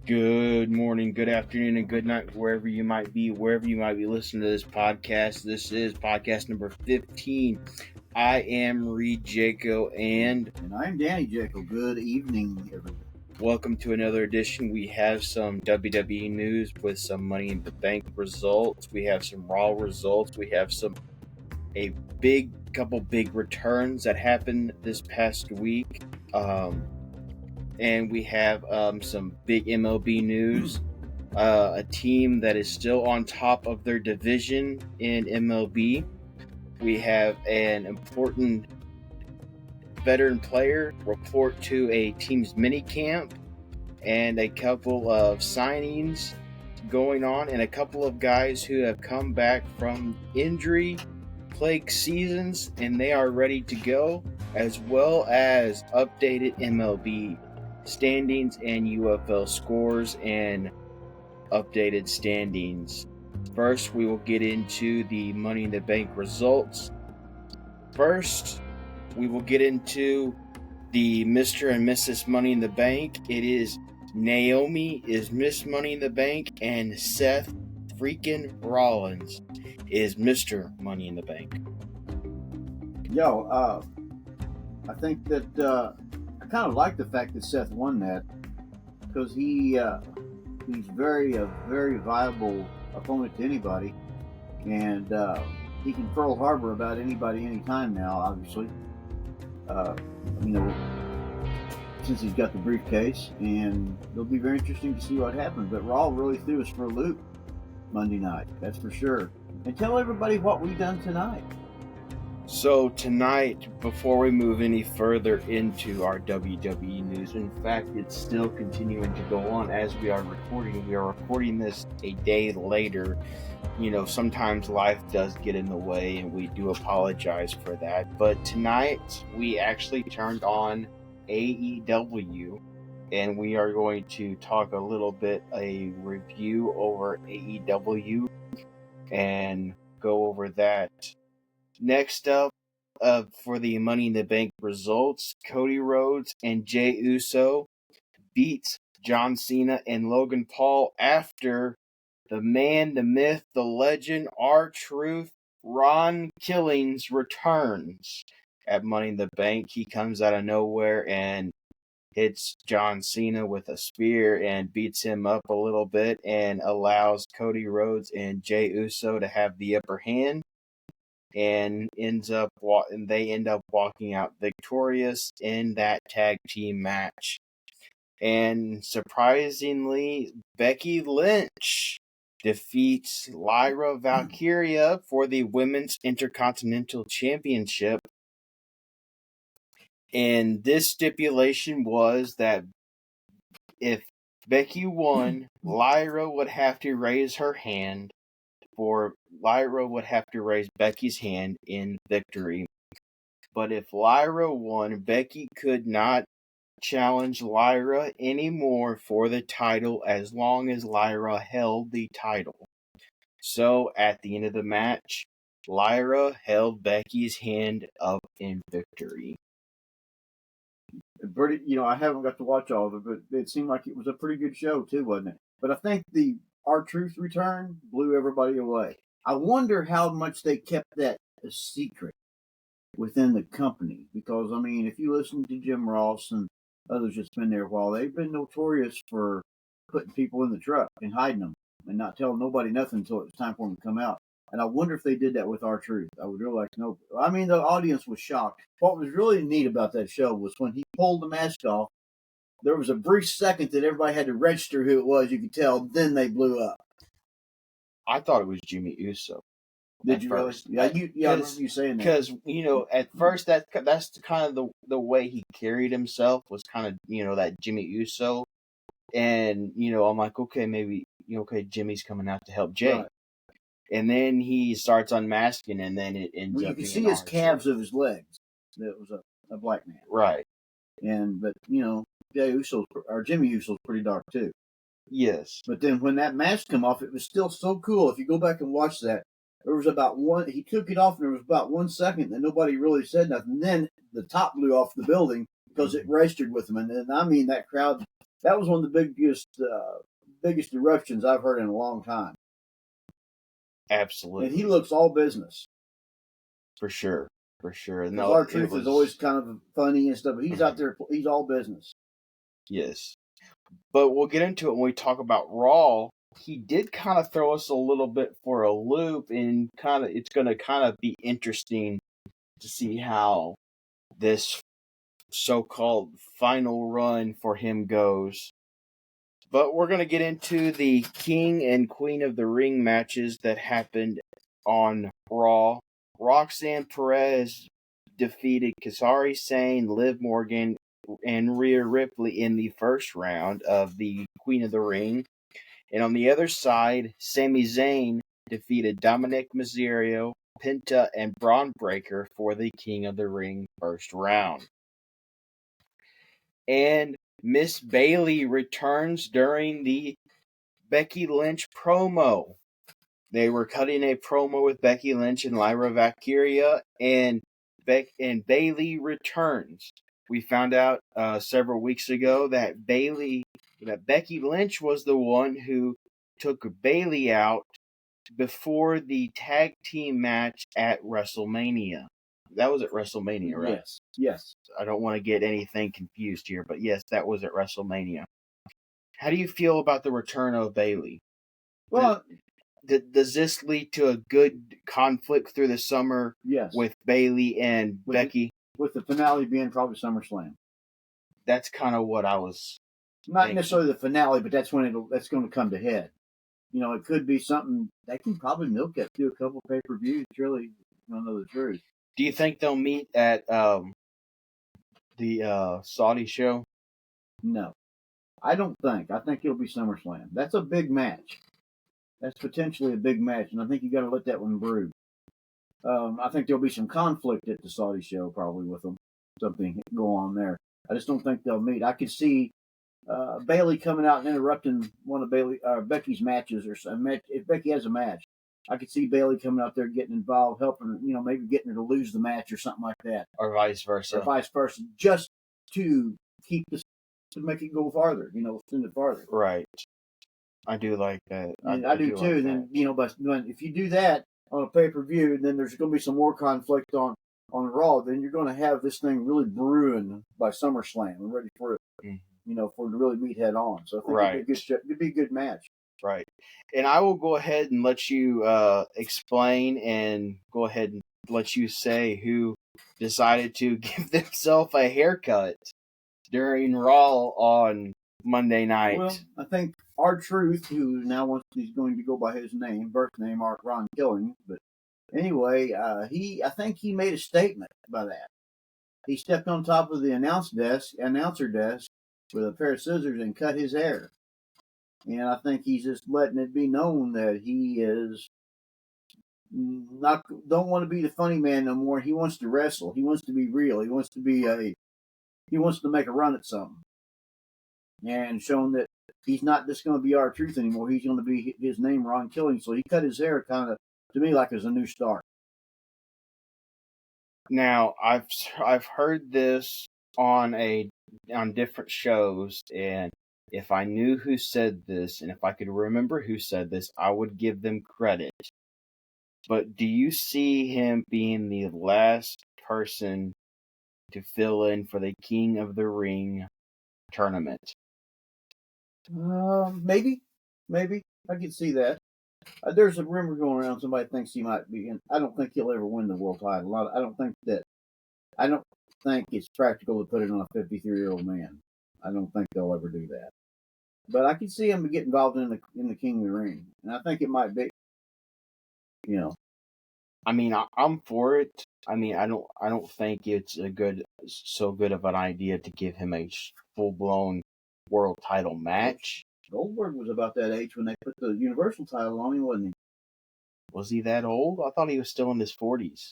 Good morning, good afternoon, and good night, wherever you might be listening to this podcast. This is podcast number 15. I am Reid Jaco, and I'm Danny Jaco. Good evening, everyone. Welcome to another edition. We have some WWE news with some Money in the Bank results. We have some Raw results. We have a couple big returns that happened this past week. And we have some big MLB news. A team that is still on top of their division in MLB. We have an important veteran player report to a team's mini camp, and a couple of signings going on, and a couple of guys who have come back from injury-plagued seasons, and they are ready to go, as well as updated MLB standings and UFL scores and updated standings. First, we will get into the Money in the Bank results. First, we will get into the Mr. and Mrs. Money in the Bank. It is Naomi is Miss Money in the Bank, and Seth freaking Rollins is Mr. Money in the Bank. I think that I kind of like the fact that Seth won that, because he's a very viable opponent to anybody, and he can Pearl Harbor about anybody anytime now, obviously. Since he's got the briefcase, and it'll be very interesting to see what happens. But Raw really threw us for a loop Monday night, that's for sure. And tell everybody what we've done tonight. So tonight, before we move any further into our WWE news, in fact, it's still continuing to go on as we are recording. We are recording this a day later. Sometimes life does get in the way, and we do apologize for that. But tonight, we actually turned on AEW, and we are going to talk a little bit, a review over AEW, and go over that. Next up, for the Money in the Bank results, Cody Rhodes and Jey Uso beats John Cena and Logan Paul after the man, the myth, the legend, R-Truth, Ron Killings returns at Money in the Bank. He comes out of nowhere and hits John Cena with a spear and beats him up a little bit, and allows Cody Rhodes and Jey Uso to have the upper hand, and they end up walking out victorious in that tag team match. And surprisingly, Becky Lynch defeats Lyra Valkyria for the Women's Intercontinental Championship. And this stipulation was that if Becky won, Lyra would have to raise her hand, for Lyra would have to raise Becky's hand in victory. But if Lyra won, Becky could not challenge Lyra anymore for the title as long as Lyra held the title. So at the end of the match, Lyra held Becky's hand up in victory. I haven't got to watch all of it, but it seemed like it was a pretty good show too, wasn't it? But I think the R-Truth return blew everybody away. I wonder how much they kept that a secret within the company, because if you listen to Jim Ross and others that's been there a while, they've been notorious for putting people in the truck and hiding them and not telling nobody nothing until it was time for them to come out. And I wonder if they did that with R-Truth. I would really like to know. The audience was shocked. What was really neat about that show was when he pulled the mask off, there was a brief second that everybody had to register who it was. You could tell. Then they blew up. I thought it was Jimmy Uso. Did you first? Really? Yeah, I remember you saying that. Because, at first, that's kind of the way he carried himself, was kind of, that Jimmy Uso. And, I'm like, okay, maybe, Jimmy's coming out to help Jey. Right. And then he starts unmasking, and then it ends up you can see his calves of his legs. That was a black man. Right. But Jimmy Uso's pretty dark, too. Yes. But then when that mask came off, it was still so cool. If you go back and watch that, there was about he took it off, and there was about 1 second that nobody really said nothing. And then the top blew off the building because it registered with him. And then, that crowd That was one of the biggest eruptions I've heard in a long time. Absolutely. And he looks all business. For sure. Because R-Truth is always kind of funny and stuff, but he's out there, he's all business. Yes. But we'll get into it when we talk about Raw. He did kind of throw us a little bit for a loop, and it's going to kind of be interesting to see how this so-called final run for him goes. But we're going to get into the King and Queen of the Ring matches that happened on Raw. Roxanne Perez defeated Kairi Sane, Liv Morgan, and Rhea Ripley in the first round of the Queen of the Ring. And on the other side, Sami Zayn defeated Dominic Mysterio, Penta, and Braun Breaker for the King of the Ring first round. And Miss Bayley returns during the Becky Lynch promo. They were cutting a promo with Becky Lynch and Lyra Valkyria, and Bayley returns. We found out several weeks ago that Becky Lynch was the one who took Bayley out before the tag team match at WrestleMania. That was at WrestleMania, right? Yes. I don't want to get anything confused here, but yes, that was at WrestleMania. How do you feel about the return of Bayley? Well, does this lead to a good conflict through the summer? Yes. With Bayley and Becky? With the finale being probably SummerSlam. That's kind of what I was Not thinking. necessarily the finale, but that's when that's going to come to head. It could be something they can probably milk it through a couple pay-per-views. Really, I don't know the truth. Do you think they'll meet at the Saudi show? No, I don't think. I think it'll be SummerSlam. That's a big match. That's potentially a big match, and I think you got to let that one brew. I think there'll be some conflict at the Saudi show, probably with them. Something go on there. I just don't think they'll meet. I could see Bayley coming out and interrupting one of Becky's matches, or a match. If Becky has a match, I could see Bayley coming out there getting involved, helping, maybe getting her to lose the match or something like that, or vice versa, just to keep this, to make it go farther, send it farther. Right. I do like that. I do too. Like then but if you do that on a pay-per-view, then there's going to be some more conflict on Raw. Then you're going to have this thing really brewing by SummerSlam and ready for it. For it to really meet head on. So I think it'd be a good match. Right. And I will go ahead and let you explain, and go ahead and let you say who decided to give themselves a haircut during Raw on Monday night. Well, I think R-Truth, who now he's going to go by his birth name, Ron Killing. But anyway, I think he made a statement by that. He stepped on top of the announcer desk with a pair of scissors and cut his hair. And I think he's just letting it be known that he is don't want to be the funny man no more. He wants to wrestle. He wants to be real. He wants to make a run at something. And shown that he's not just going to be R-Truth anymore. He's going to be his name, Ron Killing. So he cut his hair kind of, to me, like as a new start. Now, I've heard this on different shows, and if I knew who said this, and if I could remember who said this, I would give them credit. But do you see him being the last person to fill in for the King of the Ring tournament? Maybe. I could see that. There's a rumor going around. Somebody thinks he might be in. I don't think he'll ever win the world title. I don't think it's practical to put it on a 53-year-old man. I don't think they'll ever do that. But I can see him get involved in the King of the Ring, and I think it might be. I mean, I'm for it. I mean, I don't think it's so good of an idea to give him a full-blown world title match. Goldberg was about that age when they put the Universal title on him, wasn't he? Was he that old? I thought he was still in his 40s.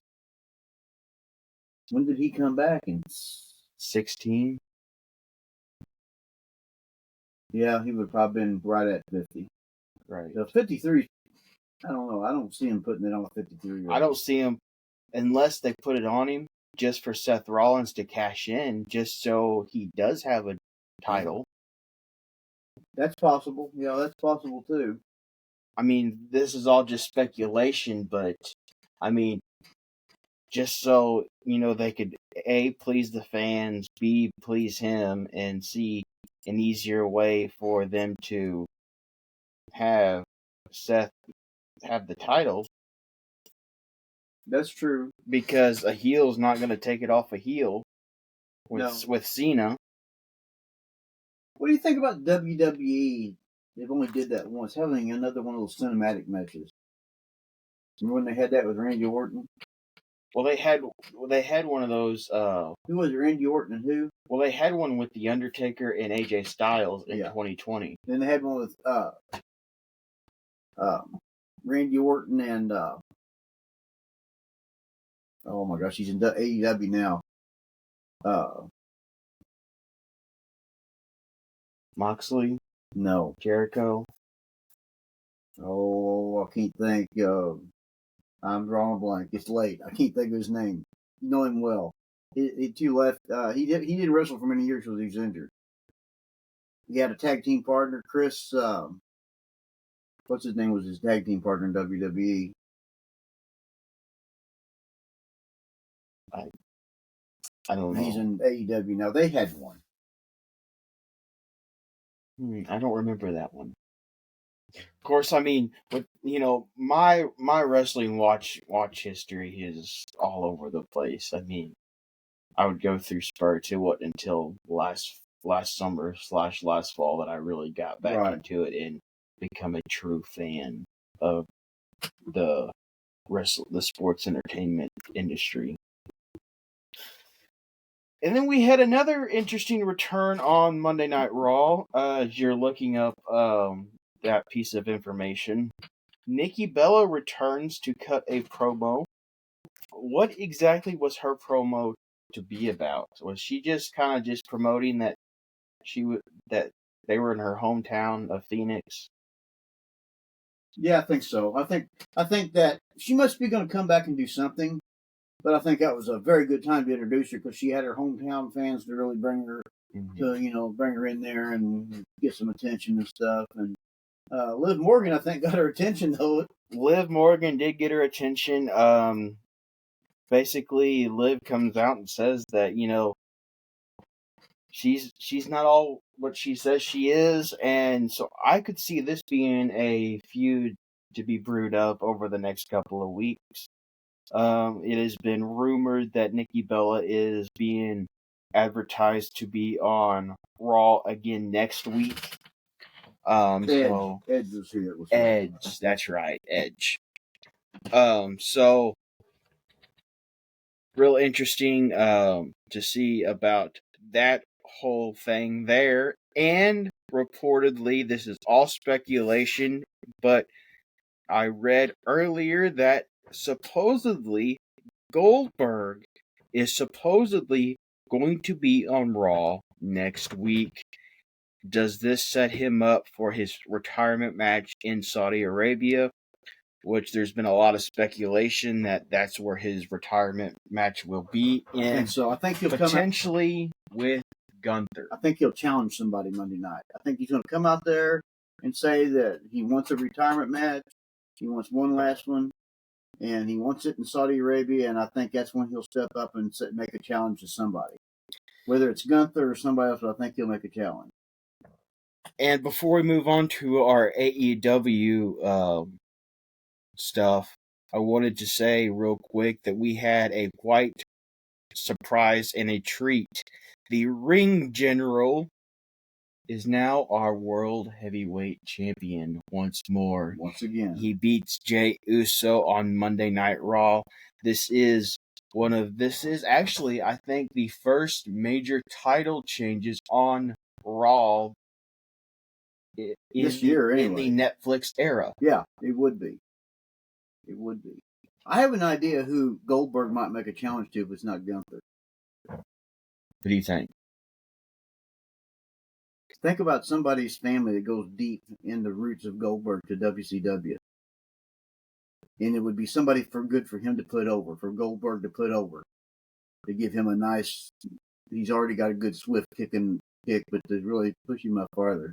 When did he come back? In 16? Yeah, he would have probably been right at 50. Right. So 53, I don't know. I don't see him putting it on a 53-year-old. I don't see him, unless they put it on him just for Seth Rollins to cash in, just so he does have a title. That's possible. Yeah, that's possible too. I mean, this is all just speculation, but I mean, just so they could A, please the fans, B, please him, and C, an easier way for them to have Seth have the title. That's true. Because a heel's not going to take it off a heel with Cena. What do you think about WWE? They've only did that once, having another one of those cinematic matches. Remember when they had that with Randy Orton? Well, they had one of those. Who was it, Randy Orton and who? Well, they had one with The Undertaker and AJ Styles in 2020. Then they had one with Randy Orton and oh my gosh, he's in AEW now. Moxley? No. Jericho? Oh, I can't think. I'm drawing a blank. It's late. I can't think of his name. You know him well. He too left. He didn't wrestle for many years because he was injured. He had a tag team partner, Chris. What's his name? Was his tag team partner in WWE? I don't know. He's in AEW now. They had one. I don't remember that one. Of course, I mean, with my wrestling watch history is all over the place. I mean, I would go through Spur to until last summer / last fall that I really got back into it and become a true fan of the sports entertainment industry. And then we had another interesting return on Monday Night Raw. As you're looking up that piece of information, Nikki Bella returns to cut a promo. What exactly was her promo to be about? Was she just kind of just promoting that that they were in her hometown of Phoenix? Yeah, I think so. I think that she must be going to come back and do something. But I think that was a very good time to introduce her because she had her hometown fans to really bring her to, bring her in there and get some attention and stuff. And Liv Morgan, I think, got her attention though. Liv Morgan did get her attention. Basically, Liv comes out and says that she's not all what she says she is, and so I could see this being a feud to be brewed up over the next couple of weeks. It has been rumored that Nikki Bella is being advertised to be on Raw again next week. Edge was here. Edge, that's right, Edge. So real interesting to see about that whole thing there. And reportedly, this is all speculation, but I read earlier that supposedly Goldberg is supposedly going to be on Raw next week. Does this set him up for his retirement match in Saudi Arabia? Which there's been a lot of speculation that that's where his retirement match will be in. And so I think he'll potentially with Gunther. I think he'll challenge somebody Monday night. I think he's going to come out there and say that he wants a retirement match. He wants one last one. And he wants it in Saudi Arabia, and I think that's when he'll step up and make a challenge to somebody. Whether it's Gunther or somebody else, but I think he'll make a challenge. And before we move on to our AEW stuff, I wanted to say real quick that we had a quite surprise and a treat. The Ring General is now our World Heavyweight Champion once more. Once again. He beats Jey Uso on Monday Night Raw. This is actually, I think, the first major title changes on Raw this year, anyway. In the Netflix era. Yeah, it would be. It would be. I have an idea who Goldberg might make a challenge to if it's not Gunther. What do you think? Think about somebody's family that goes deep in the roots of Goldberg to WCW. And it would be somebody good for him to put over, for Goldberg to put over. To give him a nice, he's already got a good swift kick, but to really push him up farther.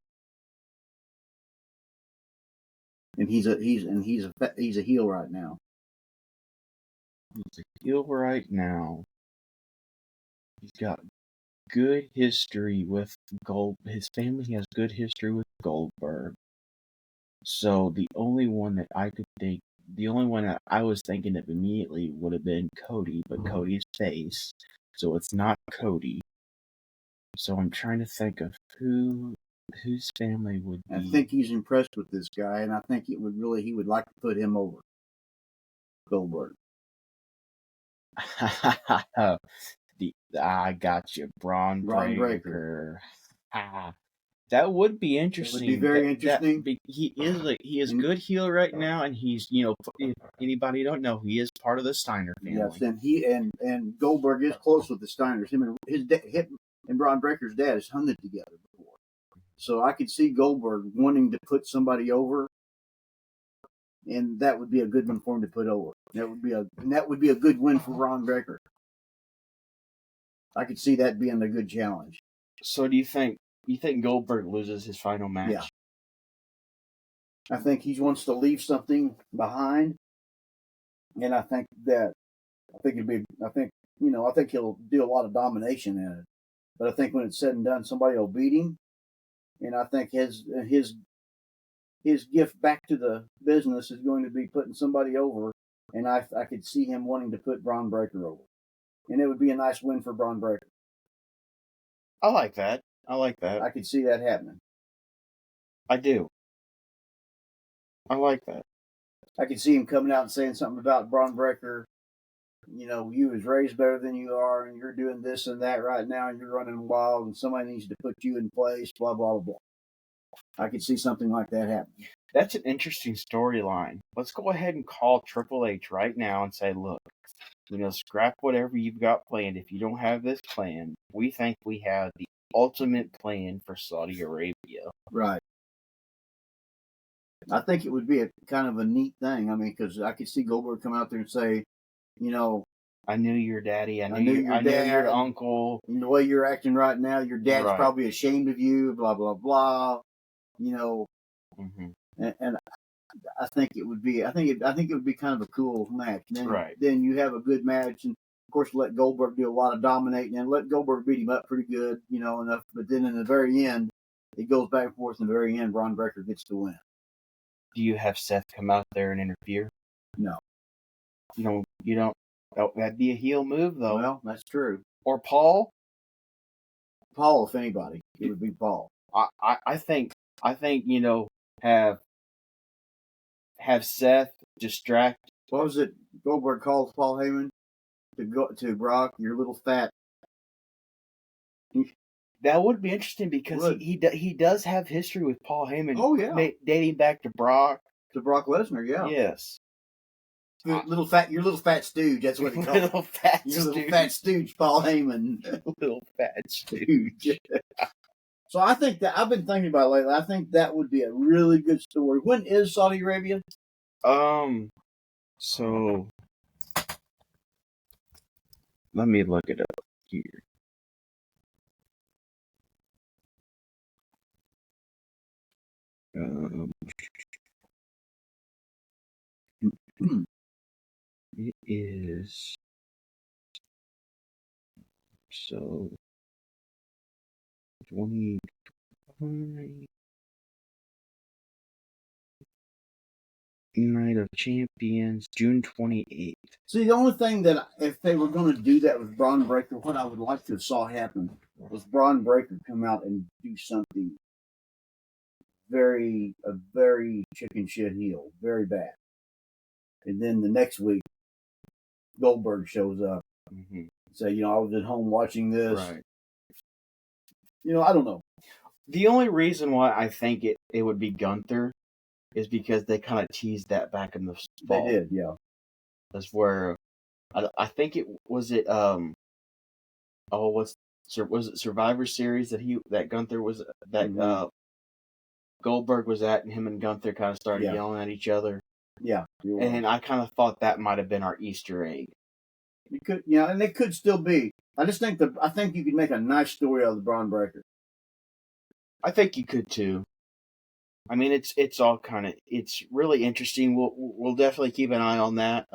and he's a heel right now. He's a heel right now. He's got good history with His family has good history with Goldberg. So the only one that I was thinking of immediately would have been Cody, but Cody's face, so it's not Cody. So I'm trying to think of whose family would be. I think he's impressed with this guy, and I think he would like to put him over Goldberg. I got you, Braun Breaker. That would be interesting. It would be very interesting. He is good heel right now, and he's if anybody don't know, he is part of the Steiner family. Yes, and and Goldberg is close with the Steiners. Him and Braun Breaker's dad has hunted together before, so I could see Goldberg wanting to put somebody over, and that would be a good one for him to put over. That would be a good win for Braun Breaker. I could see that being a good challenge. So do you think Goldberg loses his final match? Yeah. I think he wants to leave something behind, and I think he'll do a lot of domination in it. But I think when it's said and done, somebody will beat him, and I think his gift back to the business is going to be putting somebody over, and I could see him wanting to put Braun Breaker over, and it would be a nice win for Braun Breaker. I like that. I could see that happening. I do. I like that. I could see him coming out and saying something about Braun Breaker. You was raised better than you are, and you're doing this and that right now, and you're running wild, and somebody needs to put you in place, blah, blah, blah. I could see something like that happening. That's an interesting storyline. Let's go ahead and call Triple H right now and say, look, scrap whatever you've got planned. If you don't have this plan, we think we have the ultimate plan for Saudi Arabia. Right. I think it would be a kind of a neat thing. I mean, because I could see Goldberg come out there and say, I knew your daddy. I knew your uncle. And the way you're acting right now, your dad's probably ashamed of you. Blah blah blah. Mm-hmm. And I think it would be. I think it would be kind of a cool match. And then you have a good match, and of course let Goldberg do a lot of dominating, and let Goldberg beat him up pretty good. Enough. But then in the very end, it goes back and forth. In the very end, Braun Breaker gets the win. Do you have Seth come out there and interfere? No. You don't. Oh, that'd be a heel move, though. Well, that's true. Or Paul. Paul, if anybody, it would be Paul. I think have Seth distract. What was it? Goldberg calls Paul Heyman to Brock, your little fat. That would be interesting because he does have history with Paul Heyman. Oh yeah, dating back to Brock. To Brock Lesnar, yeah. Yes. Your little fat stooge. That's what he called. Little fat stooge, Paul Heyman. Little fat stooge. So I think that I've been thinking about it lately. I think that would be a really good story. When is Saudi Arabia? So let me look it up here. It is so 20 Night of Champions, June 28th. See, the only thing that if they were going to do that with Braun Breaker, what I would like to have saw happen was Braun Breaker come out and do something very chicken shit heel, very bad. And then the next week, Goldberg shows up and say, I was at home watching this. Right. I don't know. The only reason why I think it would be Gunther is because they kind of teased that back in the fall. They did, yeah. That's where I think was it Survivor Series that Gunther was that Goldberg was at, and him and Gunther kind of started yelling at each other. Yeah. And I kind of thought that might have been our Easter egg. It could, and it could still be. I think you could make a nice story out of the Braun Breaker. I think you could too. I mean, it's all it's really interesting. We'll definitely keep an eye on that.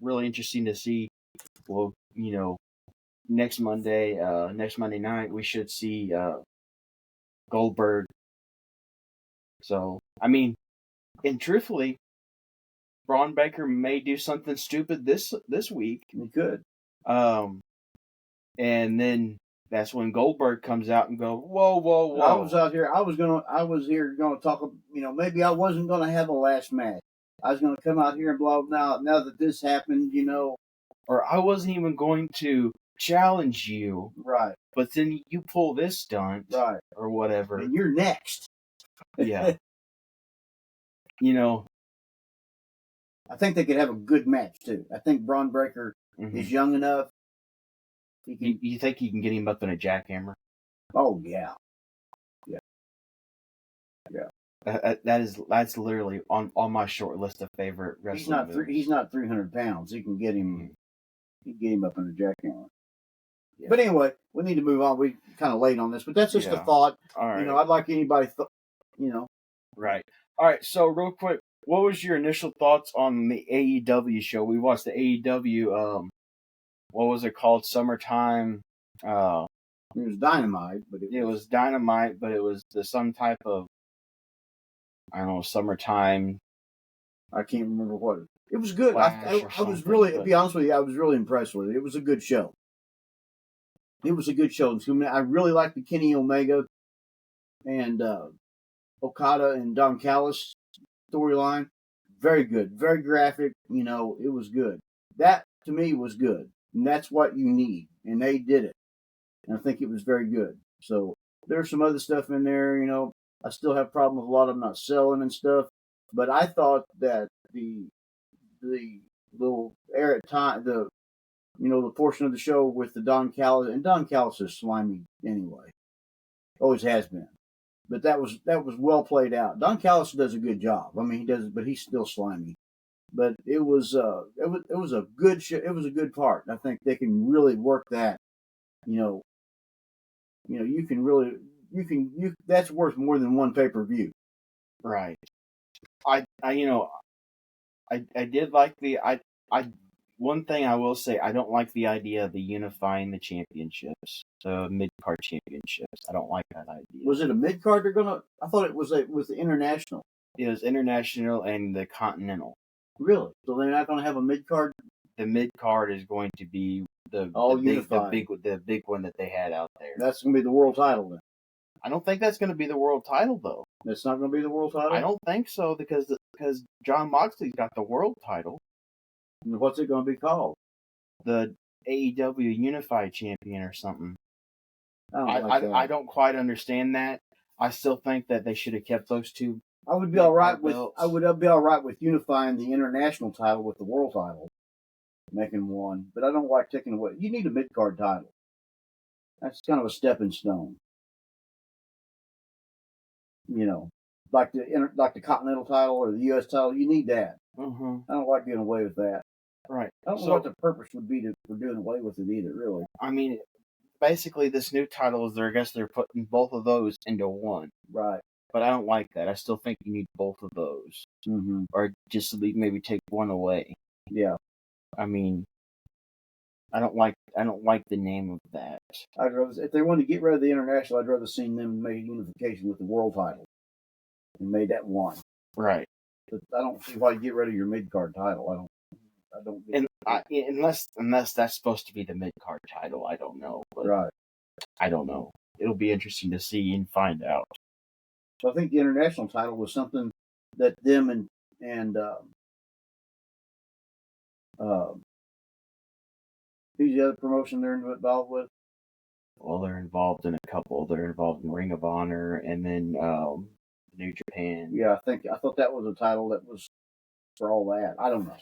Really interesting to see. Well, next Monday night, we should see Goldberg. So, I mean, and truthfully, Braun Baker may do something stupid this week. He could. And then that's when Goldberg comes out and go, whoa. I was here gonna talk. Maybe I wasn't gonna have a last match. I was gonna come out here and blah. Now that this happened, or I wasn't even going to challenge you, right? But then you pull this stunt, right, or whatever, and you're next. Yeah. I think they could have a good match too. I think Braun Breaker is young enough. You think you can get him up in a jackhammer? Oh yeah. That's literally on my short list of favorite wrestling moves. He's not 300 pounds. He can get him. He can get him up in a jackhammer. Yeah. But anyway, we need to move on. We kind of late on this, but that's just a thought. All right. I'd like anybody. Right. All right. So real quick, what was your initial thoughts on the AEW show? We watched the AEW. What was it called? Summertime. It was Dynamite, but it was Dynamite, but it was some type of, I don't know, summertime. I can't remember what it was. Good. I was really, to be honest with you, I was really impressed with it. It was a good show. I really liked the Kenny Omega and Okada and Don Callis storyline. Very good, very graphic. It was good. That to me was good, and that's what you need. And they did it, and I think it was very good. So there's some other stuff in there. I still have problems with a lot of them not selling and stuff, but I thought that the little air at time, the portion of the show with the Don Callis, and Don Callis is slimy anyway, always has been, but that was well played out. Don Callis does a good job. I mean, he does, but he's still slimy. But it was a good show. It was a good part. I think they can really work that. You can really that's worth more than one pay-per-view. Right. I did like one thing I will say, I don't like the idea of the unifying the championships, the mid-card championships. I don't like that idea. Was it a mid-card I thought it was the international. It was international and the continental. Really? So they're not going to have a mid-card? The mid-card is going to be the big one that they had out there. That's going to be the world title then. I don't think that's going to be the world title, though. That's not going to be the world title? I don't think so, because Jon Moxley's got the world title. And what's it going to be called? The AEW Unified Champion or something. I don't quite understand that. I still think that they should have kept those two. I would be all right with unifying the international title with the world title, making one. But I don't like taking away. You need a mid-card title. That's kind of a stepping stone. Like the Continental title or the U.S. title, you need that. Mm-hmm. I don't like getting away with that. Right. I don't know what the purpose would be for doing away with it either, really. I mean, basically, this new title is I guess they're putting both of those into one. Right. But I don't like that. I still think you need both of those. Mm-hmm. Or just maybe take one away. Yeah. I mean, I don't like the name of that. If they wanted to get rid of the international, I'd rather see them make unification with the world title and made that one. Right. But I don't see why you get rid of your mid-card title. I don't. Unless that's supposed to be the mid-card title, I don't know. But right. I don't know. It'll be interesting to see and find out. So I think the international title was something that them and who's the other promotion they're involved with? Well, they're involved in a couple. They're involved in Ring of Honor and then New Japan. Yeah, I thought that was a title that was for all that. I don't know.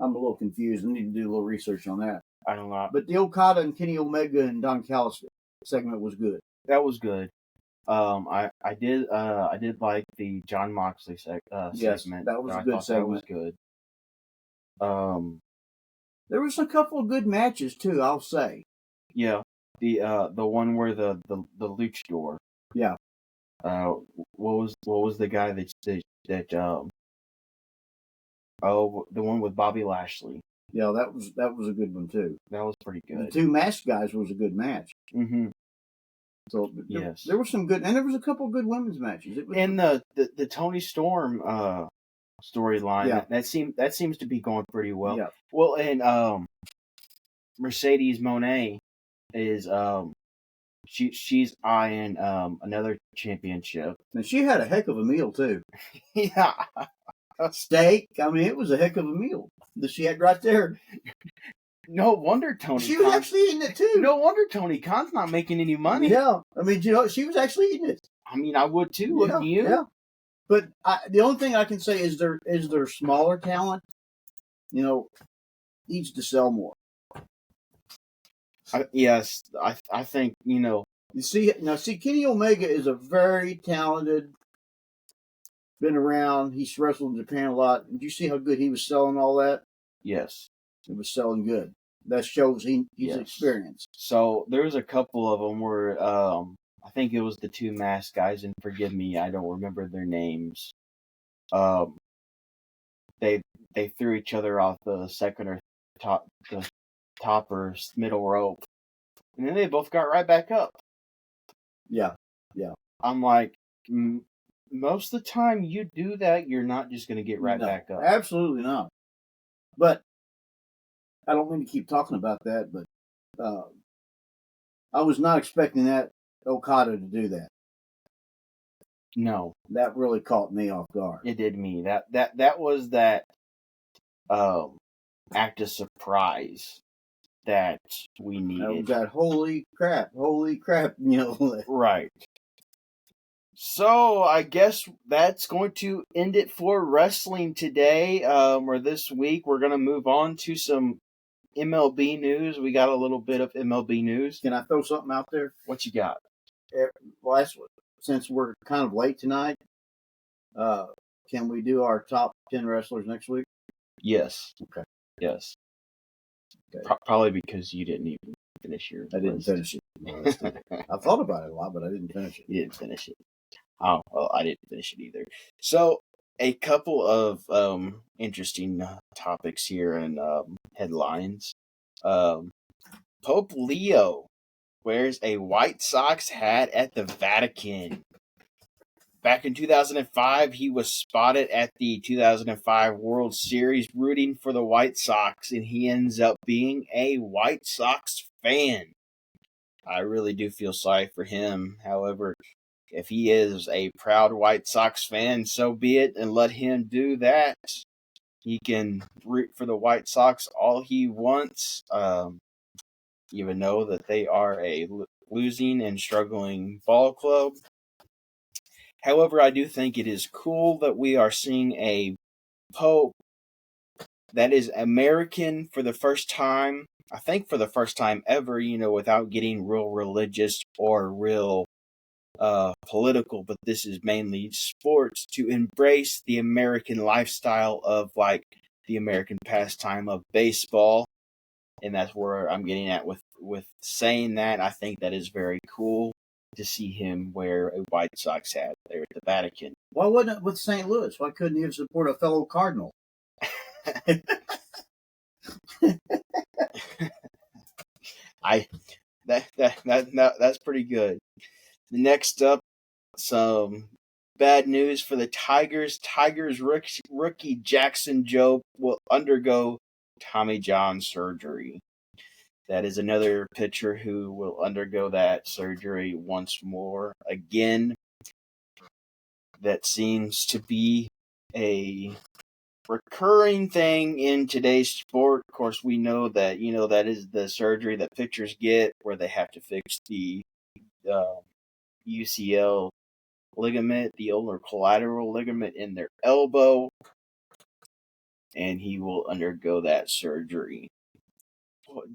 I'm a little confused. I need to do a little research on that. I don't know. But the Okada and Kenny Omega and Don Callis segment was good. That was good. I did like the Jon Moxley segment. That was a good segment. That was good. There was a couple of good matches too, I'll say. Yeah, the one where the luchador. Yeah. What was the guy that the one with Bobby Lashley? Yeah, that was a good one too. That was pretty good. The two masked guys was a good match. Mm-hmm. So yes, there was some good, and there was a couple good women's matches. And the Tony Storm storyline that seems to be going pretty well. Yeah. Well, and Mercedes Moné is she's eyeing another championship. And she had a heck of a meal too. Yeah. Steak. I mean, it was a heck of a meal that she had right there. No wonder Tony. She was actually eating it too. No wonder Tony Khan's not making any money. Yeah, I mean, she was actually eating it. I mean, I would too. Wouldn't you? Yeah. But the only thing I can say is their smaller talent, needs to sell more. Yes, I think You see, Kenny Omega is a very talented. Been around. He's wrestled in Japan a lot. Did you see how good he was selling all that? Yes. It was selling good. That shows he's experienced. So there's a couple of them where I think it was the two masked guys, and forgive me, I don't remember their names. They threw each other off the second or top or middle rope, and then they both got right back up. Yeah. I'm like, most of the time you do that, you're not just going to get right back up. Absolutely not. But I don't mean to keep talking about that, but I was not expecting that Okada to do that. No, that really caught me off guard. It did me. That was that act of surprise that we needed. That was that holy crap, Right. So I guess that's going to end it for wrestling today, or this week. We're going to move on to some MLB news. We got a little bit of MLB news. Can I throw something out there? What you got? Since we're kind of late tonight, can we do our top 10 wrestlers next week? Yes. Okay. Yes. Okay. Probably because you didn't even finish your I didn't finish it. I thought about it a lot, but I didn't finish it. You didn't finish it. Oh, well, I didn't finish it either. So, a couple of interesting topics here and headlines. Pope Leo wears a White Sox hat at the Vatican. Back in 2005, he was spotted at the 2005 World Series rooting for the White Sox, and he ends up being a White Sox fan. I really do feel sorry for him. However, if he is a proud White Sox fan, so be it, and let him do that. He can root for the White Sox all he wants, even though that they are a losing and struggling ball club. However, I do think it is cool that we are seeing a Pope that is American for the first time. I think for the first time ever, without getting real religious or real political, but this is mainly sports, to embrace the American lifestyle of like the American pastime of baseball. And that's where I'm getting at with saying that. I think that is very cool to see him wear a White Sox hat there at the Vatican. Why wasn't it with St. Louis? Why couldn't he support a fellow Cardinal? That's pretty good. Next up, some bad news for the Tigers. Tigers rookie Jackson Jobe will undergo Tommy John surgery. That is another pitcher who will undergo that surgery once more. Again, that seems to be a recurring thing in today's sport. Of course, we know that, that is the surgery that pitchers get where they have to fix the UCL ligament, the ulnar collateral ligament in their elbow, and he will undergo that surgery.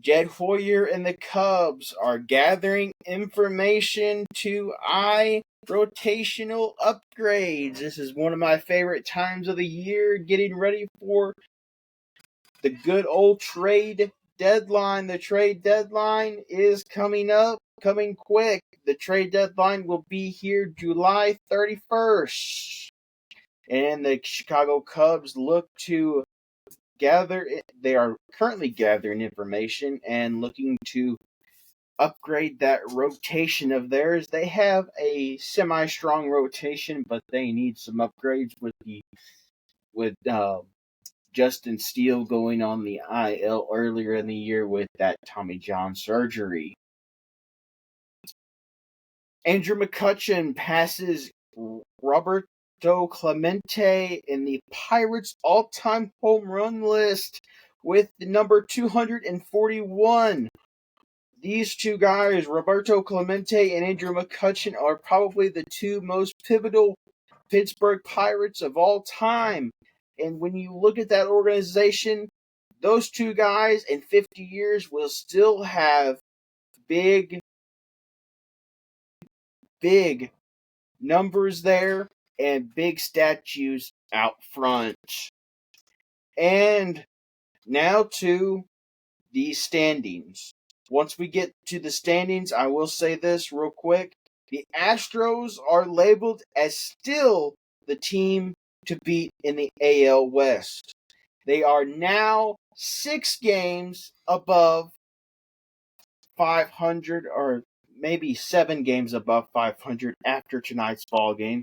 Jed Hoyer and the Cubs are gathering information to eye rotational upgrades. This is one of my favorite times of the year, getting ready for the good old trade deadline. The trade deadline is coming up, coming quick. the trade deadline will be here July 31st. And the Chicago Cubs look to they are currently gathering information and looking to upgrade that rotation of theirs. They have a semi-strong rotation, but they need some upgrades with Justin Steele going on the IL earlier in the year with that Tommy John surgery. Andrew McCutchen passes Roberto Clemente in the Pirates' all-time home run list with the number 241. These two guys, Roberto Clemente and Andrew McCutchen, are probably the two most pivotal Pittsburgh Pirates of all time. And when you look at that organization, those two guys in 50 years will still have big numbers there and big statues out front. And now to the standings. Once we get to the standings, I will say this real quick. The Astros are labeled as still the team to beat in the AL West. They are now 6 games above 500, or maybe 7 games above 500 after tonight's ball game.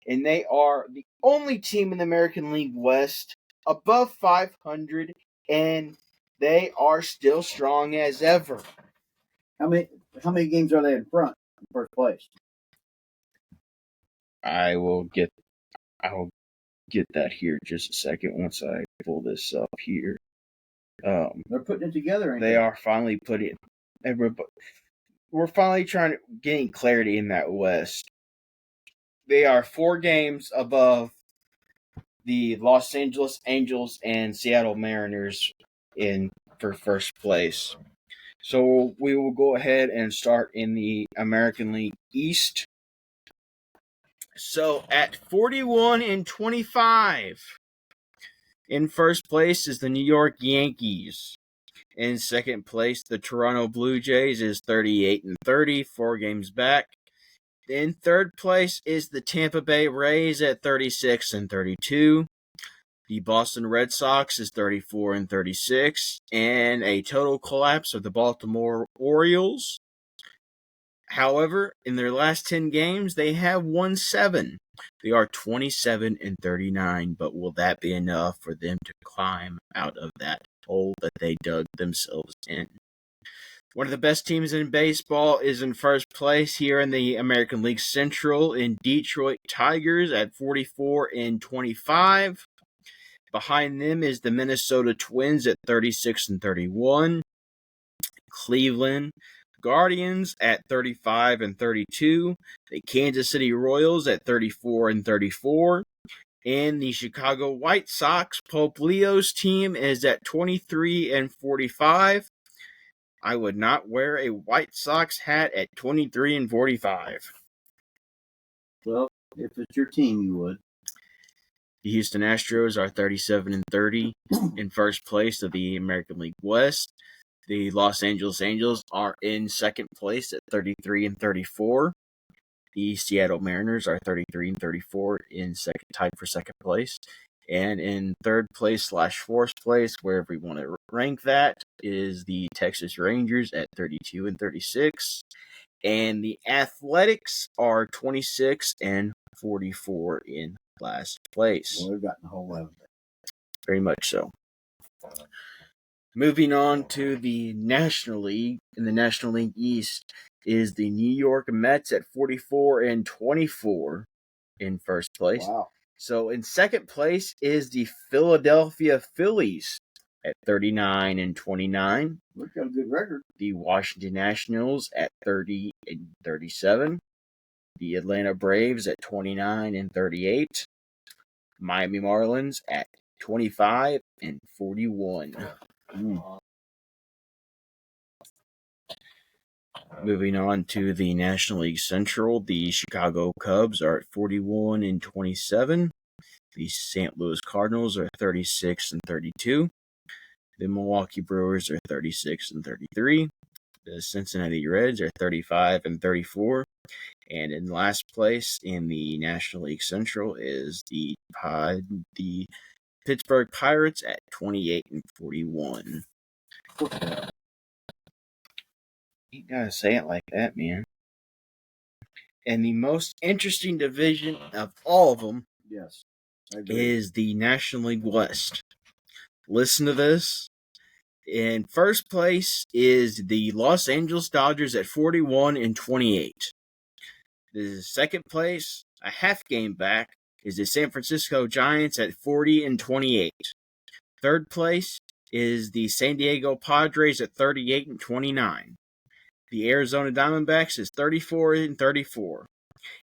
And they are the only team in the American League West above 500, and they are still strong as ever. How many games are they in front in first place? I'll get that here just a second once I pull this up here. They're putting it together. They are finally putting. We're finally getting clarity in that West. They are 4 games above the Los Angeles Angels and Seattle Mariners for first place. So we will go ahead and start in the American League East. So at 41-25, in first place is the New York Yankees. In second place, the Toronto Blue Jays is 38-30, 4 games back. In third place is the Tampa Bay Rays at 36-32. The Boston Red Sox is 34-36, and a total collapse of the Baltimore Orioles. However, in their last 10 games, they have won 7. They are 27-39, but will that be enough for them to climb out of that hole that they dug themselves in? One of the best teams in baseball is in first place here in the American League Central in Detroit Tigers at 44-25. Behind them is the Minnesota Twins at 36-31. Cleveland Guardians at 35-32. The Kansas City Royals at 34-34. And the Chicago White Sox, Pope Leo's team, is at 23-45. I would not wear a White Sox hat at 23-45. Well, if it's your team, you would. The Houston Astros are 37-30 in first place of the American League West. The Los Angeles Angels are in second place at 33-34. The Seattle Mariners are 33-34 tied for second place. And in third place / fourth place, wherever you want to rank that, is the Texas Rangers at 32-36. And the Athletics are 26-44 in last place. Well, they've gotten a whole lot of it. Very much so. Moving on to the National League. In the National League East is the New York Mets at 44-24 in first place. Wow. So in second place is the Philadelphia Phillies at 39-29. We've got a good record. The Washington Nationals at 30-37. The Atlanta Braves at 29-38. Miami Marlins at 25-41. Moving on to the National League Central, the Chicago Cubs are at 41-27. The St. Louis Cardinals are 36-32. The Milwaukee Brewers are 36-33. The Cincinnati Reds are 35 and 34. And in last place in the National League Central is the Pittsburgh Pirates at 28 and 41. You gotta say it like that, man. And the most interesting division of all of them, yes, is the National League West. Listen to this. In first place is the Los Angeles Dodgers at 41 and 28. The second place, a half game back, is the San Francisco Giants at 40 and 28. Third place is the San Diego Padres at 38 and 29. The Arizona Diamondbacks is 34 and 34.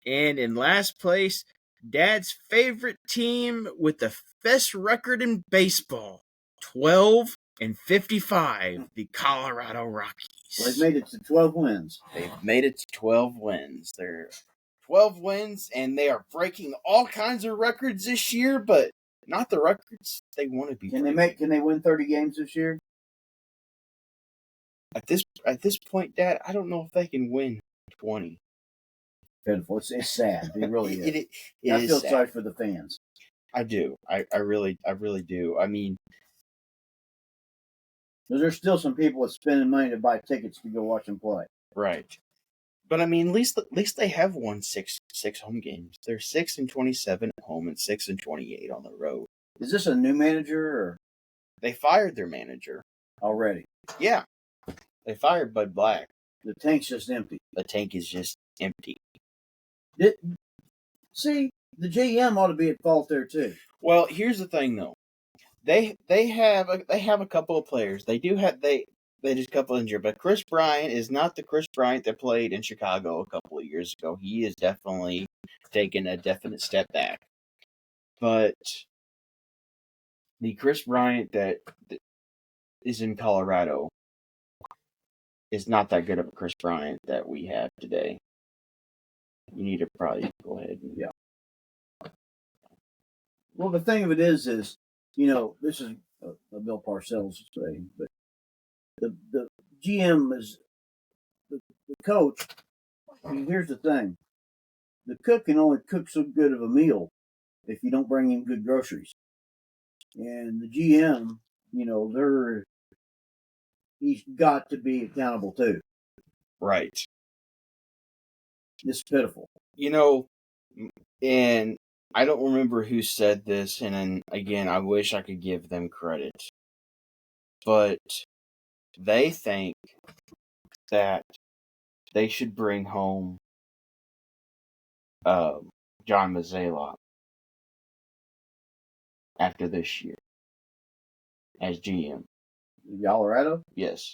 And in last place, Dad's favorite team with the best record in baseball, 12 and 55, the Colorado Rockies. Well, they've made it to 12 wins. They've made it to 12 wins. They're 12 wins, and they are breaking all kinds of records this year, but not the records they want to be. Can they win 30 games this year? At this point, Dad, I don't know if they can win 20. Pitiful. It's sad. It really is. I feel sorry for the fans. I do. I really do. I mean, there's still some people that's spending money to buy tickets to go watch them play. Right. But I mean, at least they have won six home games. They're 6 and 27 at home and 6 and 28 on the road. Is this a new manager or? They fired their manager Already. Yeah. They fired Bud Black. The tank's just empty. The tank is just empty. See, the GM ought to be at fault there too. Well, here's the thing though. They have a couple of players. They just a couple injured, but Chris Bryant is not the Chris Bryant that played in Chicago a couple of years ago. He is definitely taken a definite step back. But the Chris Bryant that is in Colorado is not that good of a Chris Bryant that we have today. You need to probably go ahead and Well, the thing of it is, this is a Bill Parcells saying, but the GM is the coach. I mean, here's the thing: the cook can only cook so good of a meal if you don't bring in good groceries. And the GM, he's got to be accountable too. Right. It's pitiful. And I don't remember who said this, and then, again, I wish I could give them credit. But they think that they should bring home John Mazzella after this year as GM. Colorado? Yes.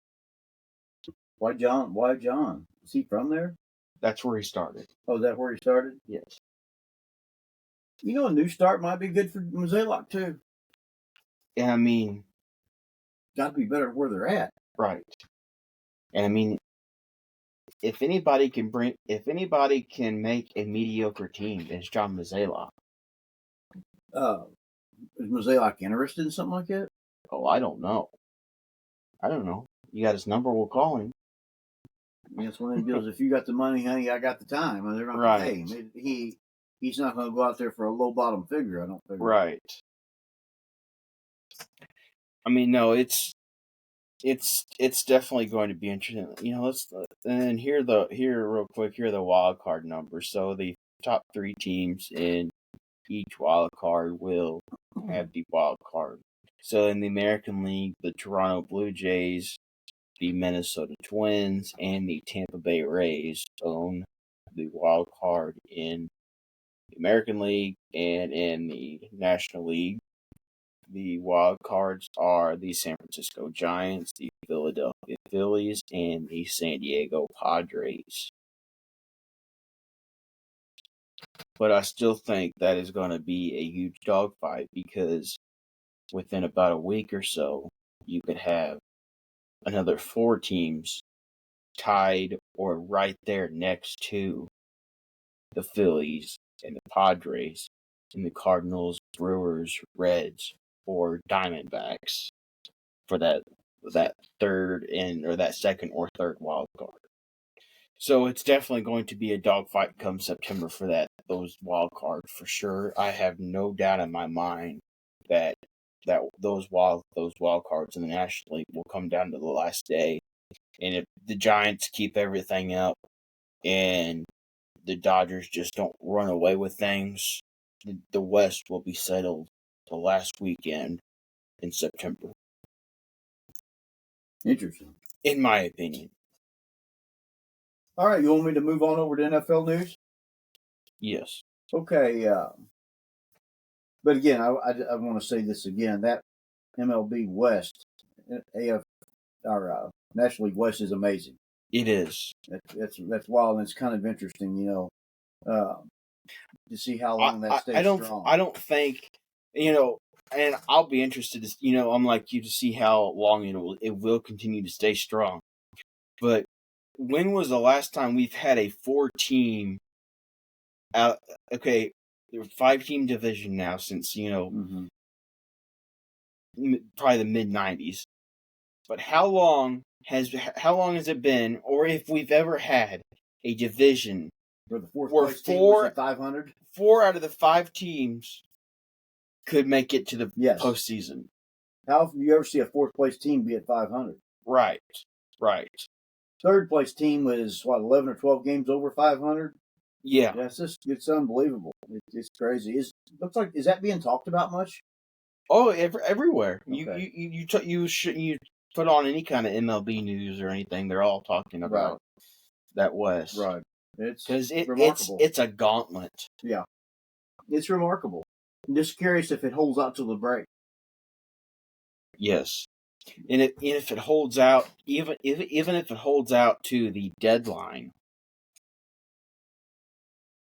Why John? Why John? Is he from there? That's where he started. Oh, is that where he started? Yes. A new start might be good for Mazzella too. And I mean, got to be better where they're at. Right. And I mean, if anybody can make a mediocre team, it's John Mazzella. Is Mazzella interested in something like that? Oh, I don't know. You got his number, we'll call him. That's one of the deals. If you got the money, honey, I got the time. And they're going to pay him. He's not going to go out there for a low bottom figure, I don't think. Right. I mean, no, it's definitely going to be interesting. Let's here real quick. Here are the wild card numbers. So the top 3 teams in each wild card will have the wild card. So in the American League, the Toronto Blue Jays, the Minnesota Twins, and the Tampa Bay Rays own the wild card in the American League, and in the National League, the wild cards are the San Francisco Giants, the Philadelphia Phillies, and the San Diego Padres. But I still think that is going to be a huge dogfight, because within about a week or so, you could have another 4 teams tied or right there next to the Phillies and the Padres and the Cardinals, Brewers, Reds, or Diamondbacks for that that that second or third wild card. So it's definitely going to be a dogfight come September for those wild cards for sure. I have no doubt in my mind that those wild cards in the National League will come down to the last day. And if the Giants keep everything up and the Dodgers just don't run away with things, the West will be settled the last weekend in September. Interesting. In my opinion. All right, you want me to move on over to NFL news? Yes. Okay. But again, I want to say this again. That MLB West, National League West is amazing. It is. That's wild, and it's kind of interesting, to see how long that stays strong. I don't think, and I'll be interested to, I'm like you, to see how long it will continue to stay strong. But when was the last time we've had a 4-team out? Okay, 5-team division now since probably the mid '90s. But how long has it been, or if we've ever had a division where the fourth place team was at 500? 4 out of the 5 teams could make it to the postseason. How often do you ever see a fourth place team be at 500? Right. Third place team was 11 or 12 games over 500. Yeah, it's unbelievable. It's crazy. Is that being talked about much? Oh, everywhere. Okay. You put on any kind of MLB news or anything, they're all talking about that West. Right. Because remarkable. It's a gauntlet. Yeah. It's remarkable. I'm just curious if it holds out till the break. Yes. And if it holds out, even if it holds out to the deadline,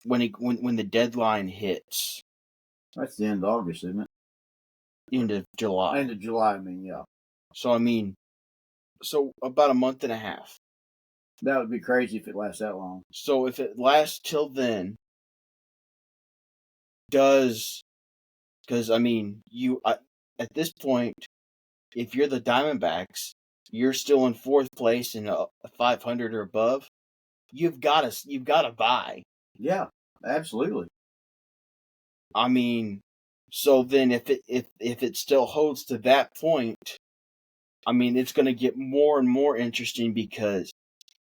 when the deadline hits, that's the end of August, isn't it? End of July. End of July, I mean, yeah. So about a month and a half. That would be crazy if it lasts that long. So if it lasts till then, because at this point, if you're the Diamondbacks, you're still in 4th place in a 500 or above. You've got to buy. Yeah, absolutely. So then if it still holds to that point, it's going to get more and more interesting, because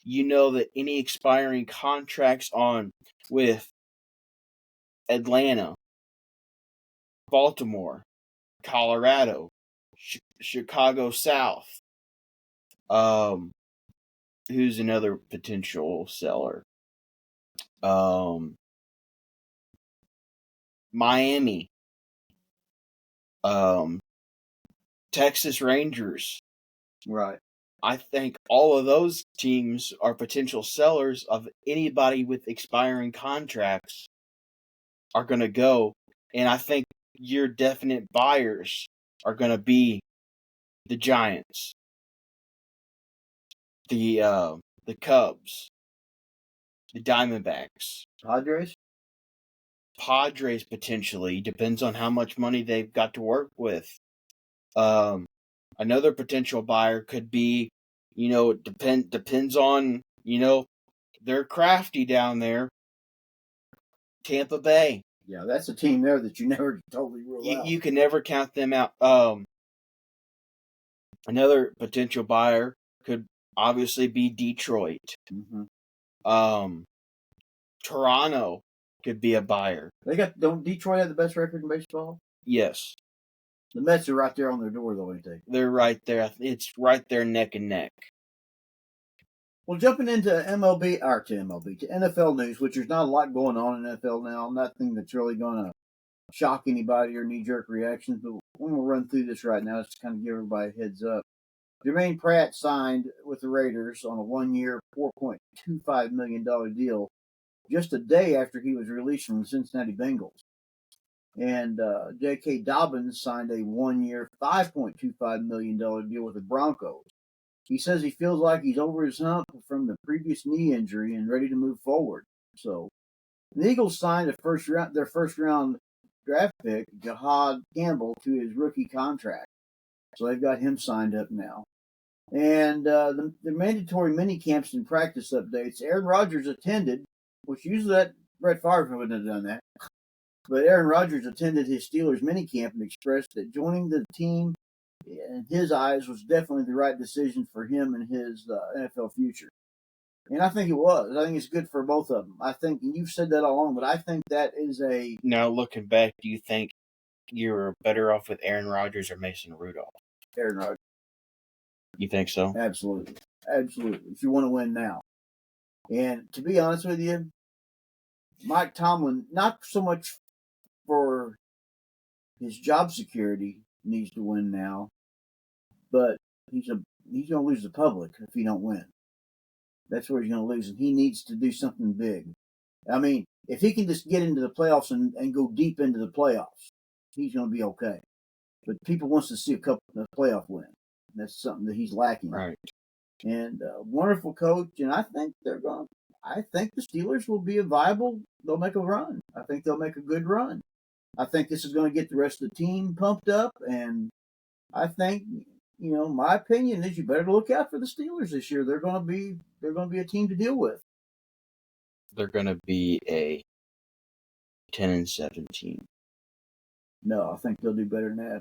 that any expiring contracts with Atlanta, Baltimore, Colorado, Chicago South, who's another potential seller? Miami, Texas Rangers. Right. I think all of those teams are potential sellers of anybody with expiring contracts are going to go. And I think your definite buyers are going to be the Giants, the Cubs, the Diamondbacks, Padres potentially, depends on how much money they've got to work with. Another potential buyer could be, it depends on, they're crafty down there. Tampa Bay. Yeah, that's a team there that you never totally rule out. You can never count them out. Another potential buyer could obviously be Detroit. Mm-hmm. Toronto could be a buyer. Don't Detroit have the best record in baseball? Yes. The Mets are right there on their door, though, ain't they? They're right there. It's right there neck and neck. Well, jumping into to NFL news, which there's not a lot going on in NFL now. Nothing that's really going to shock anybody or knee-jerk reactions, but we're going to run through this right now just to kind of give everybody a heads up. Jermaine Pratt signed with the Raiders on a 1-year, $4.25 million deal just a day after he was released from the Cincinnati Bengals. And J.K. Dobbins signed a 1-year, $5.25 million deal with the Broncos. He says he feels like he's over his hump from the previous knee injury and ready to move forward. So the Eagles signed their first round draft pick, Jahad Campbell, to his rookie contract. So they've got him signed up now. And the mandatory mini camps and practice updates. Aaron Rodgers attended, which usually that Brett Favre wouldn't have done that. But Aaron Rodgers attended his Steelers mini camp and expressed that joining the team, in his eyes, was definitely the right decision for him and his NFL future. And I think it was. I think it's good for both of them. I think, and you've said that all along, but I think that is a. Now, looking back, do you think you're better off with Aaron Rodgers or Mason Rudolph? Aaron Rodgers. You think so? Absolutely. Absolutely. If you want to win now. And to be honest with you, Mike Tomlin, not so much for his job security, needs to win now, but he's going to lose the public if he don't win. That's where he's going to lose, and he needs to do something big. I mean, if he can just get into the playoffs and go deep into the playoffs, he's going to be okay. But people wants to see a playoff win. That's something that he's lacking. Right. And wonderful coach, and I think I think the Steelers will be they'll make a run. I think they'll make a good run. I think this is going to get the rest of the team pumped up, and I think, my opinion is you better look out for the Steelers this year. They're going to be a team to deal with. They're going to be a 10-7 team. No, I think they'll do better than that.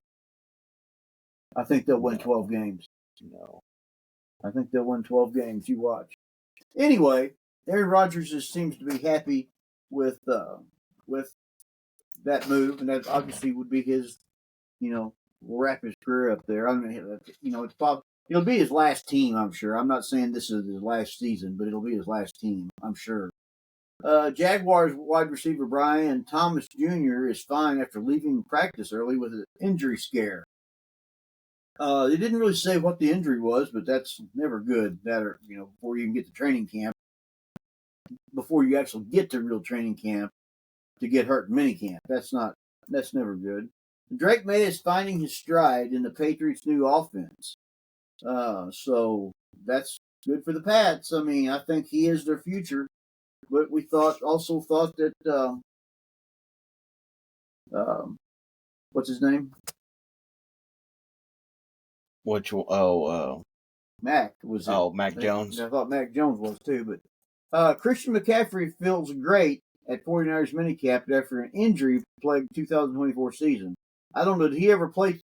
I think they'll win 12 games. No. I think they'll win 12 games. You watch. Anyway, Aaron Rodgers just seems to be happy with that move, and that obviously would be his, wrap his career up there. I mean, it'll be his last team, I'm sure. I'm not saying this is his last season, but it'll be his last team, I'm sure. Jaguars wide receiver Brian Thomas Jr. is fine after leaving practice early with an injury scare. They didn't really say what the injury was, but that's never good. Before you even get to training camp, before you actually get to real training camp, to get hurt in minicamp. That's never good. Drake May is finding his stride in the Patriots' new offense. So that's good for the Pats. I mean, I think he is their future. But we also thought that what's his name? Mac was it. Oh, Mac Jones. I thought Mac Jones was too, but Christian McCaffrey feels great at 49ers minicamp after an injury-plagued 2024 season. I don't know. Did he ever play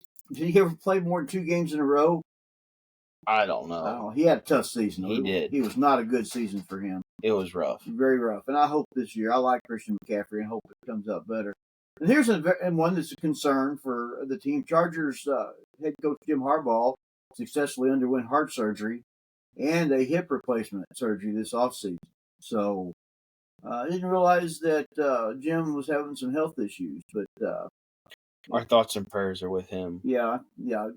more than 2 games in a row? I don't know. He had a tough season. He did. He was not a good season for him. It was rough. Very rough. And I hope this year, I like Christian McCaffrey and hope it comes out better. And here's one that's a concern for the team. Chargers head coach Jim Harbaugh successfully underwent heart surgery and a hip replacement surgery this offseason. So I didn't realize that Jim was having some health issues, but our thoughts and prayers are with him. Yeah,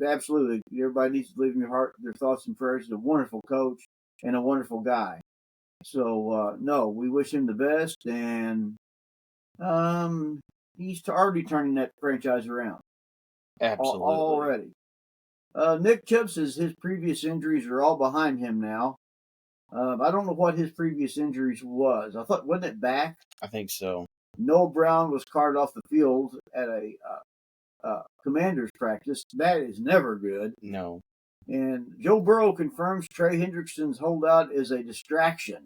absolutely. Everybody needs to leave in their thoughts and prayers. He's a wonderful coach and a wonderful guy. So no, we wish him the best, and he's already turning that franchise around. Absolutely. Already. Nick Chubb says his previous injuries are all behind him now. I don't know what his previous injuries was. I thought, wasn't it back? I think so. Noah Brown was carted off the field at a Commanders practice. That is never good. No. And Joe Burrow confirms Trey Hendrickson's holdout is a distraction.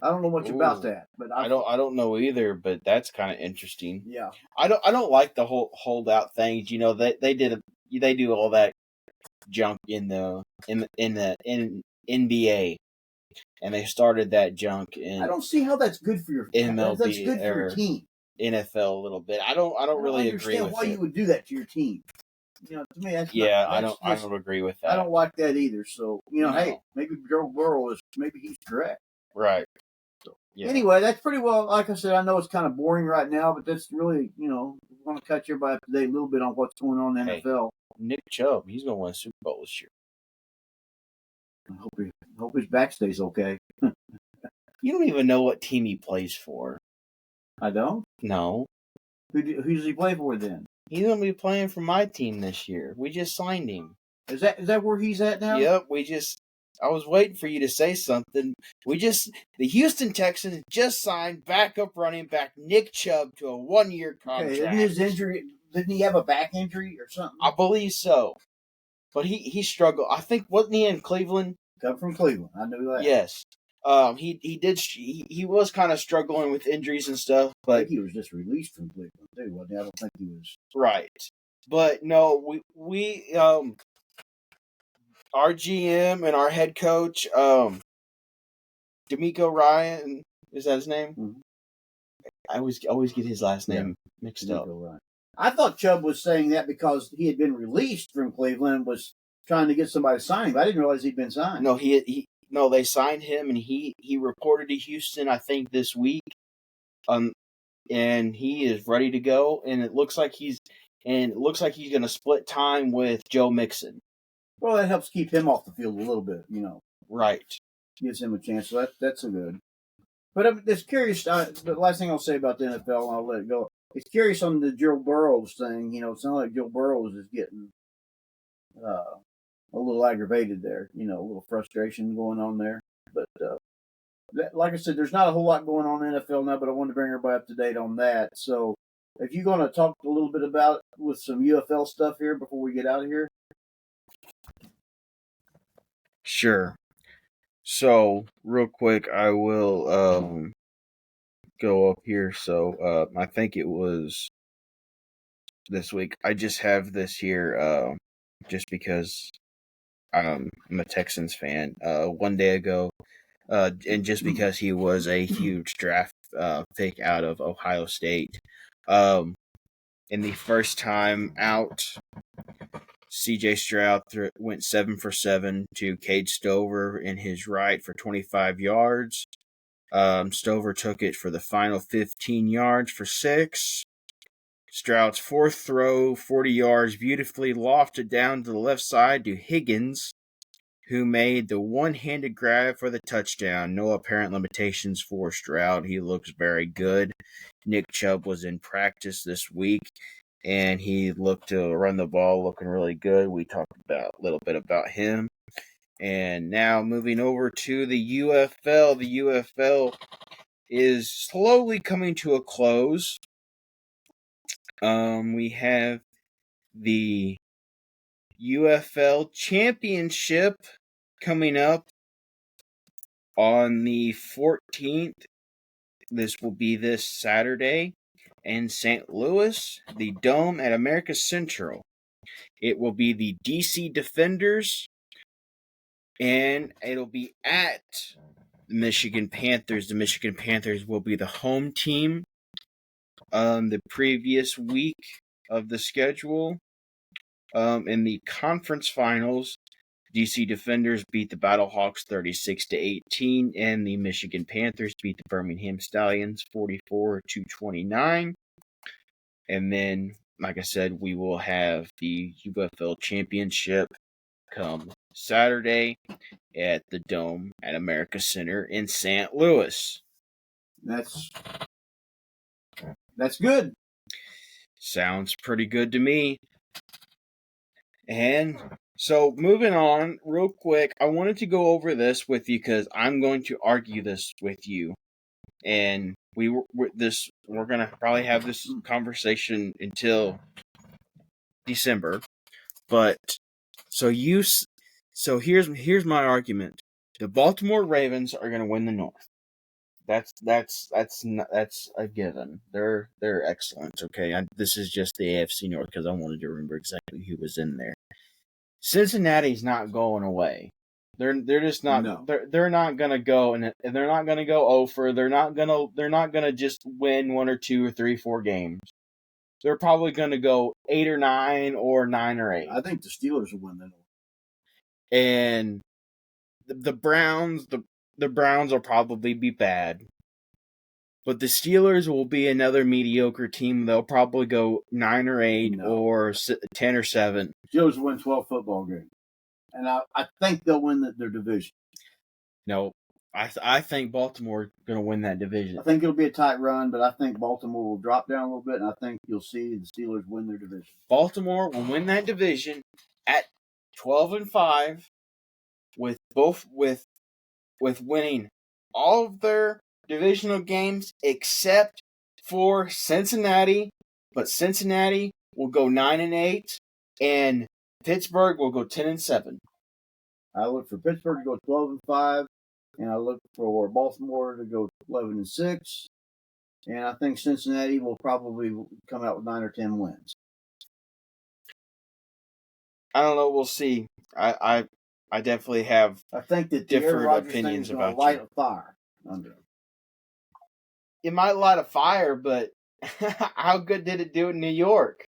I don't know much about that, but I don't know either. But that's kind of interesting. Yeah. I don't like the whole holdout things. They do all that junk in the NBA, and they started that junk in. I don't see how that's good for your MLB. That's good for your team. NFL a little bit. I don't really agree with why you would do that to your team. To me, that's I don't agree with that. I don't like that either. So hey, maybe Joe Burrow he's correct. Right. So, yeah. Anyway, that's pretty well. Like I said, I know it's kind of boring right now, but that's really we want to catch everybody up to date a little bit on what's going on in the NFL. Nick Chubb, he's going to win a Super Bowl this year. I hope his back stays okay. You don't even know what team he plays for. I don't? No. Who does he play for then? He's going to be playing for my team this year. We just signed him. Is that where he's at now? Yep, I was waiting for you to say something. The Houston Texans just signed backup running back Nick Chubb to a 1-year contract. Okay, his injury, didn't he have a back injury or something? I believe so. but he struggled. I think wasn't he in Cleveland? Come from Cleveland. I knew that. Yes. He was kind of struggling with injuries and stuff, I but think he was just released from Cleveland too. Wasn't he? I don't think he was. right. But no, we our GM and our head coach, D'Amico Ryan, is that his name? Mm-hmm. I always get his last name mixed up. Ryan. I thought Chubb was saying that because he had been released from Cleveland and was trying to get somebody to sign him. I didn't realize he'd been signed. No, no, they signed him, and he reported to Houston, I think, this week. And he is ready to go, and it looks like he's going to split time with Joe Mixon. Well, that helps keep him off the field a little bit, Right. Gives him a chance. So that's a good. But it's curious. The last thing I'll say about the NFL, and I'll let it go. It's curious on the Joe Burrows thing. It sounds like Joe Burrows is getting a little aggravated there. A little frustration going on there. But like I said, there's not a whole lot going on in the NFL now, but I wanted to bring everybody up to date on that. So if you're going to talk a little bit about with some UFL stuff here before we get out of here. Sure. So, real quick, I will go up here. So, I think it was this week. I just have this here just because I'm a Texans fan. One day ago, and just because he was a huge draft pick out of Ohio State. In the first time out, C.J. Stroud went 7 for 7 to Cade Stover in his right for 25 yards. Stover took it for the final 15 yards for 6. Stroud's fourth throw, 40 yards, beautifully lofted down to the left side to Higgins, who made the one-handed grab for the touchdown. No apparent limitations for Stroud. He looks very good. Nick Chubb was in practice this week, and he looked to run the ball looking really good. We talked a little bit about him. And now moving over to the UFL. The UFL is slowly coming to a close. We have the UFL Championship coming up on the 14th. This will be this Saturday in St. Louis, the Dome at America Central. It will be the DC Defenders, and it'll be at the Michigan Panthers. The Michigan Panthers will be the home team. The previous week of the schedule, in the conference finals, DC Defenders beat the Battlehawks 36-18, and the Michigan Panthers beat the Birmingham Stallions 44-29. And then, like I said, we will have the UFL Championship come Saturday at the Dome at America Center in St. Louis. That's good. Sounds pretty good to me. And so, moving on real quick, I wanted to go over this with you because I'm going to argue this with you. And we're going to probably have this conversation until December. But so here's my argument. The Baltimore Ravens are going to win the North. That's a given. They're excellent. Okay, this is just the AFC North because I wanted to remember exactly who was in there. Cincinnati's not going away. They're just not. No. They're not gonna go, and they're not gonna go over. They're not gonna just win 1 or 2 or 3, 4 games. They're probably gonna go 8 or 9 or 9 or 8. I think the Steelers will win that. And the Browns, the Browns will probably be bad. But the Steelers will be another mediocre team. They'll probably go 9 or 8 or 10 or 7. Steelers will win 12 football games. And I think they'll win their division. No, I think Baltimore is going to win that division. I think it'll be a tight run, but I think Baltimore will drop down a little bit, and I think you'll see the Steelers win their division. Baltimore will win that division at 12-5 with winning all of their divisional games except for Cincinnati, but Cincinnati will go 9-8, and Pittsburgh will go 10-7. I look for Pittsburgh to go 12-5, and I look for Baltimore to go 11-6, and I think Cincinnati will probably come out with 9 or 10 wins. I don't know. We'll see. I definitely have. I think that different opinions about light a fire under it. It might light a fire, but how good did it do in New York?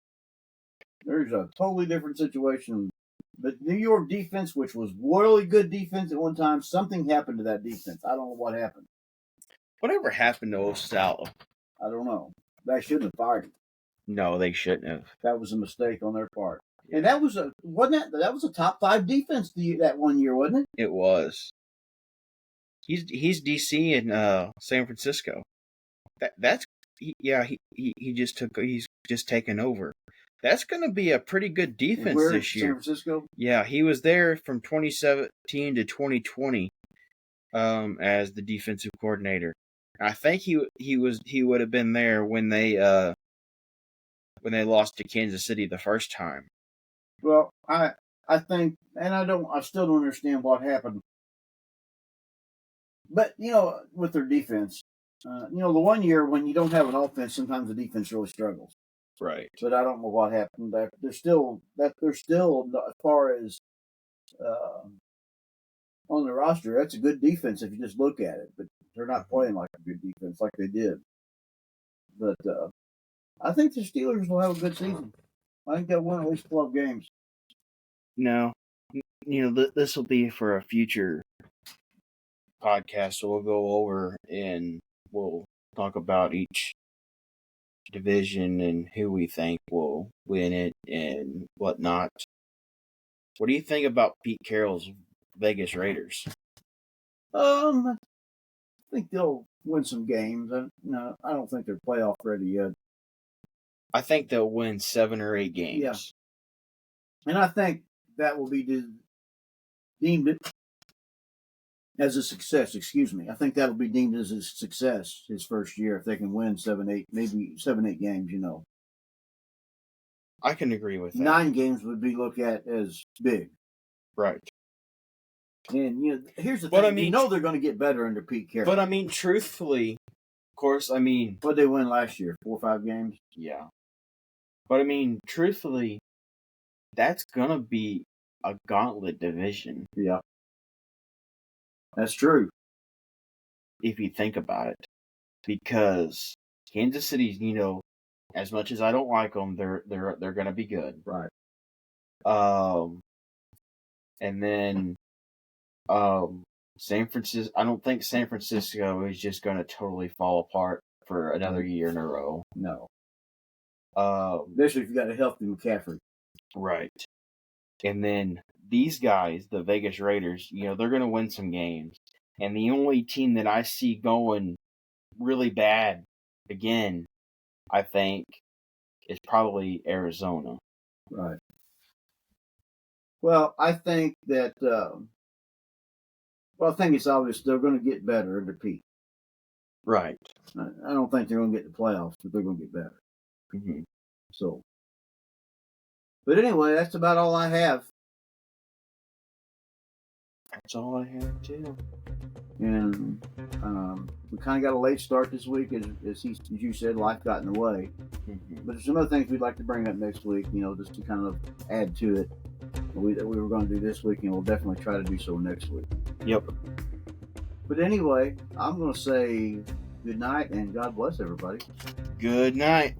There's a totally different situation. The New York defense, which was really good defense at one time, something happened to that defense. I don't know what happened. Whatever happened to Osala? I don't know. They shouldn't have fired him. No, they shouldn't have. That was a mistake on their part. And that was a top 5 defense that one year, wasn't it? It was. He's DC in San Francisco. He's just taken over. That's going to be a pretty good defense this year. San Francisco? Yeah, he was there from 2017 to 2020 as the defensive coordinator. I think he would have been there when they lost to Kansas City the first time. Well, I think, and I still don't understand what happened. But with their defense, the one year when you don't have an offense, sometimes the defense really struggles. Right. But I don't know what happened. They're still as far as on the roster, that's a good defense if you just look at it. But they're not playing like a good defense like they did. But I think the Steelers will have a good season. I think they'll win at least 12 games. No, this will be for a future podcast, so we'll go over and we'll talk about each division and who we think will win it and whatnot. What do you think about Pete Carroll's Vegas Raiders? I think they'll win some games. I don't think they're playoff ready yet. I think they'll win 7 or 8 games. Yeah. And I think that will be deemed as a success. Excuse me. I think that'll be deemed as a success his first year if they can win 7-8 games. I can agree with that. 9 games would be looked at as big. Right. And here's the thing. They're going to get better under Pete Carroll. But truthfully, of course, what did they win last year? 4 or 5 games? Yeah. But truthfully, that's gonna be a gauntlet division. Yeah. That's true. If you think about it. Because Kansas City's, as much as I don't like them, they're gonna be good. Right. And then San Francisco, I don't think San Francisco is just gonna totally fall apart for another year in a row. No. Especially if you got a healthy McCaffrey. Right. And then these guys, the Vegas Raiders, they're going to win some games. And the only team that I see going really bad again, I think, is probably Arizona. Right. Well, I think that, I think it's obvious they're going to get better under Pete. Right. I don't think they're going to get the playoffs, but they're going to get better. Mm-hmm. So, but anyway, that's about all I have. That's all I have too. And we kind of got a late start this week, as you said, life got in the way. Mm-hmm. But there's some other things we'd like to bring up next week, just to kind of add to it. That we were going to do this week, and we'll definitely try to do so next week. Yep. But anyway, I'm going to say good night and God bless everybody. Good night.